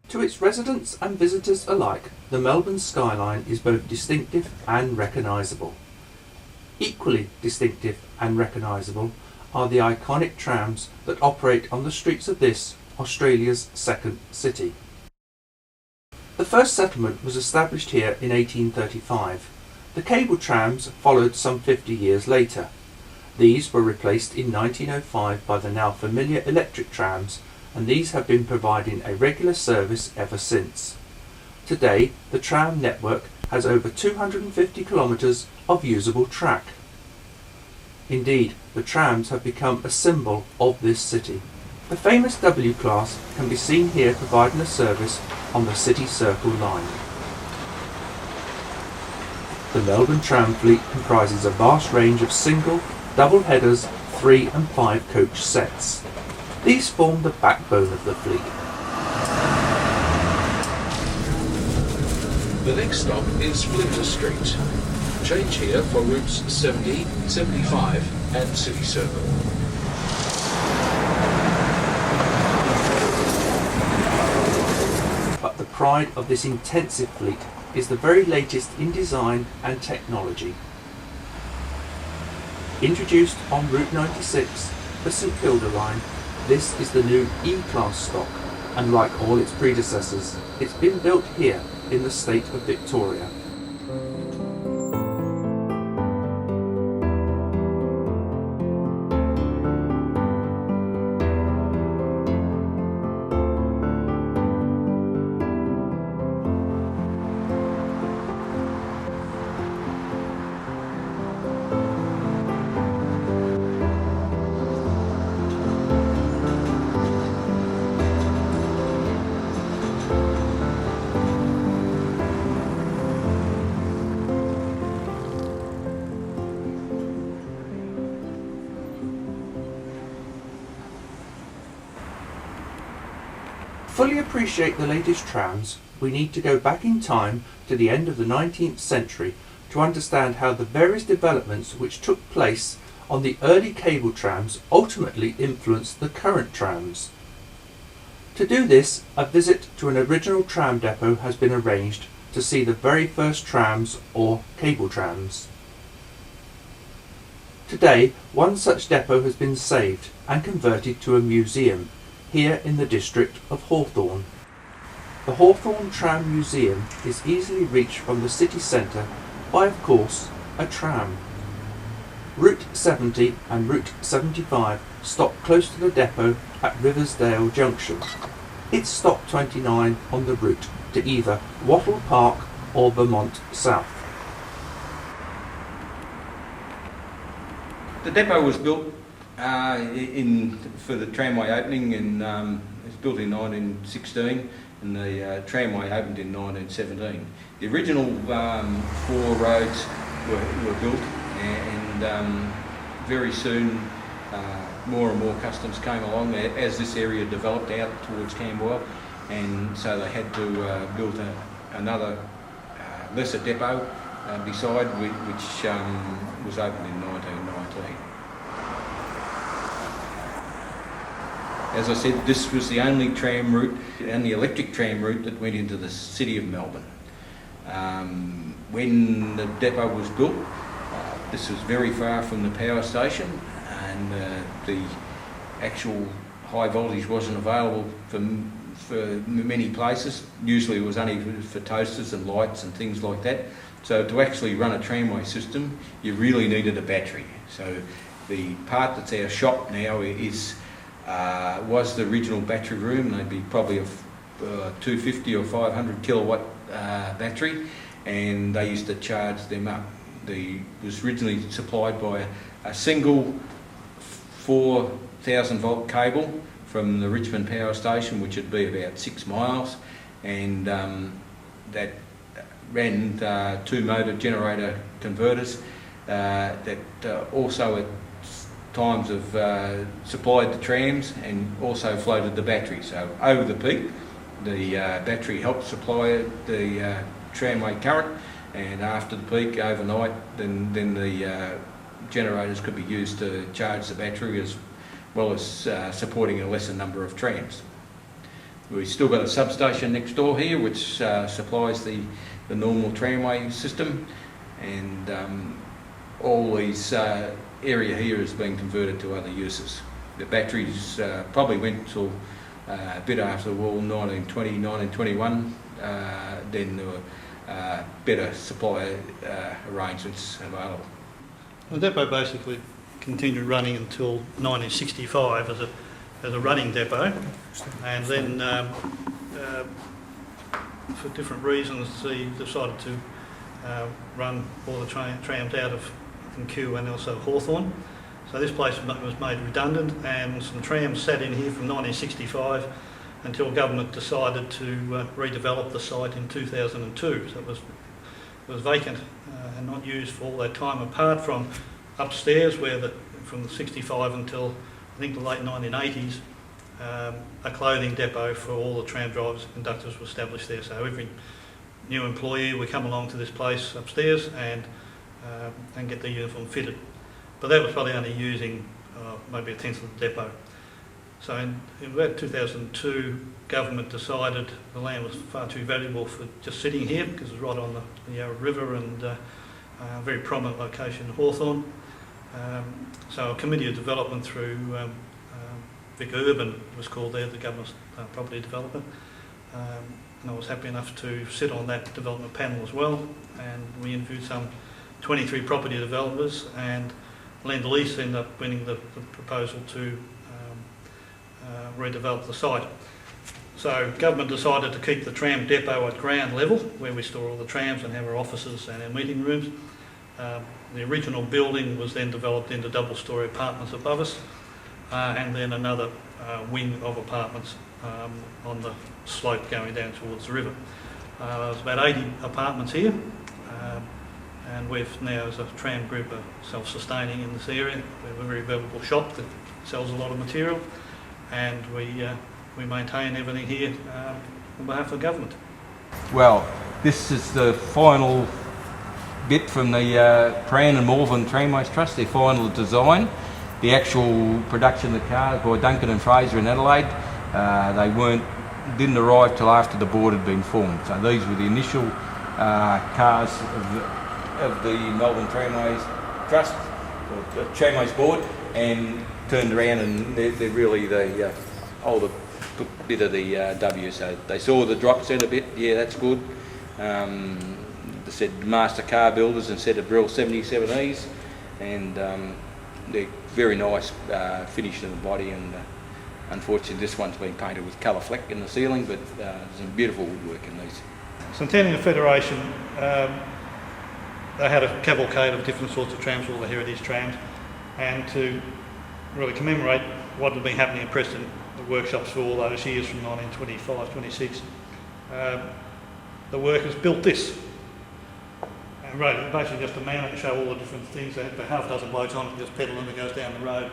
To its residents and visitors alike, the Melbourne skyline is both distinctive and recognisable. Equally distinctive and recognisable are the iconic trams that operate on the streets of this, Australia's second city. The first settlement was established here in 1835. The cable trams followed some 50 years later. These were replaced in 1905 by the now familiar electric trams, and these have been providing a regular service ever since. Today, the tram network has over 250 kilometres of usable track. Indeed, the trams have become a symbol of this city. The famous W class can be seen here providing a service on the City Circle line. The Melbourne Tram fleet comprises a vast range of single, double headers, 3 and 5 coach sets. These form the backbone of the fleet. The next stop is Flinders Street. Change here for routes 70, 75 and City Circle. But the pride of this intensive fleet is the very latest in design and technology. Introduced on Route 96, the St Kilda line, this is the new E-Class stock, and like all its predecessors, it's been built here in the state of Victoria. Fully appreciate the latest trams, we need to go back in time to the end of the 19th century to understand how the various developments which took place on the early cable trams ultimately influenced the current trams. To do this, a visit to an original tram depot has been arranged to see the very first trams or cable trams. Today, one such depot has been saved and converted to a museum here in the district of Hawthorn. The Hawthorn Tram Museum is easily reached from the city centre by, of course, a tram. Route 70 and Route 75 stop close to the depot at Riversdale Junction. It's stop 29 on the route to either Wattle Park or Vermont South. The depot was built for the tramway opening, and it was built in 1916, and the tramway opened in 1917. The original 4 roads were built, and very soon more and more customers came along as this area developed out towards Camberwell, and so they had to build another lesser depot beside, which was opened in 1919. As I said, this was the only tram route, and the electric tram route that went into the city of Melbourne. When the depot was built, this was very far from the power station, and the actual high voltage wasn't available for many places. Usually it was only for toasters and lights and things like that. So to actually run a tramway system, you really needed a battery. So the part that's our shop now was the original battery room. They'd be probably a 250 or 500 kilowatt battery, and they used to charge them up. It was originally supplied by a single 4,000 volt cable from the Richmond power station, which would be about 6 miles, and that ran 2 motor generator converters that also at times have supplied the trams and also floated the battery. So over the peak, the battery helped supply the tramway current, and after the peak overnight, then the generators could be used to charge the battery as well as supporting a lesser number of trams. We've still got a substation next door here which supplies the normal tramway system, and all these area here has been converted to other uses. The batteries probably went till a bit after the war, 1920, 1921, then there were better supply arrangements available. The depot basically continued running until 1965 as a running depot, and then for different reasons they decided to run all the trams out of Kew and also Hawthorn. So this place was made redundant, and some trams sat in here from 1965 until government decided to redevelop the site in 2002. So it was vacant and not used for all that time, apart from upstairs where from the 65 until I think the late 1980s, a clothing depot for all the tram drivers and conductors was established there. So every new employee would come along to this place upstairs and get their uniform fitted. But that was probably only using maybe a tenth of the depot. So in about 2002, government decided the land was far too valuable for just sitting here because it was right on the Yarra River and a very prominent location in Hawthorn. So a committee of development through Vic Urban was called there, the government's property developer. And I was happy enough to sit on that development panel as well, and we interviewed some 23 property developers, and Land Lease ended up winning the proposal to redevelop the site. So government decided to keep the tram depot at ground level, where we store all the trams and have our offices and our meeting rooms. The original building was then developed into double-storey apartments above us, and then another wing of apartments on the slope going down towards the river. There's about 80 apartments here, and we've now, as a tram group, are self-sustaining in this area. We have a very valuable shop that sells a lot of material, and we maintain everything here on behalf of the government. Well, this is the final bit from the Prahran and Melbourne Tramways Trust, their final design. The actual production of the cars by Duncan and Fraser in Adelaide, didn't arrive till after the board had been formed. So these were the initial cars of the Melbourne Tramways Trust, or the Tramways Board, and turned around, and they're really the older bit of the W. So they saw the drop, said a bit, yeah, that's good. They said master car builders instead of real 77Es, and they're very nice finish in the body, and unfortunately this one's been painted with colour fleck in the ceiling, but there's some beautiful woodwork in these. Centennial Federation, they had a cavalcade of different sorts of trams, all the heritage trams, and to really commemorate what had been happening in Preston, the workshops for all those years from 1925, 26, the workers built this. And basically just to mount it and show all the different things. They had half a dozen blokes on it, just pedal and it goes down the road.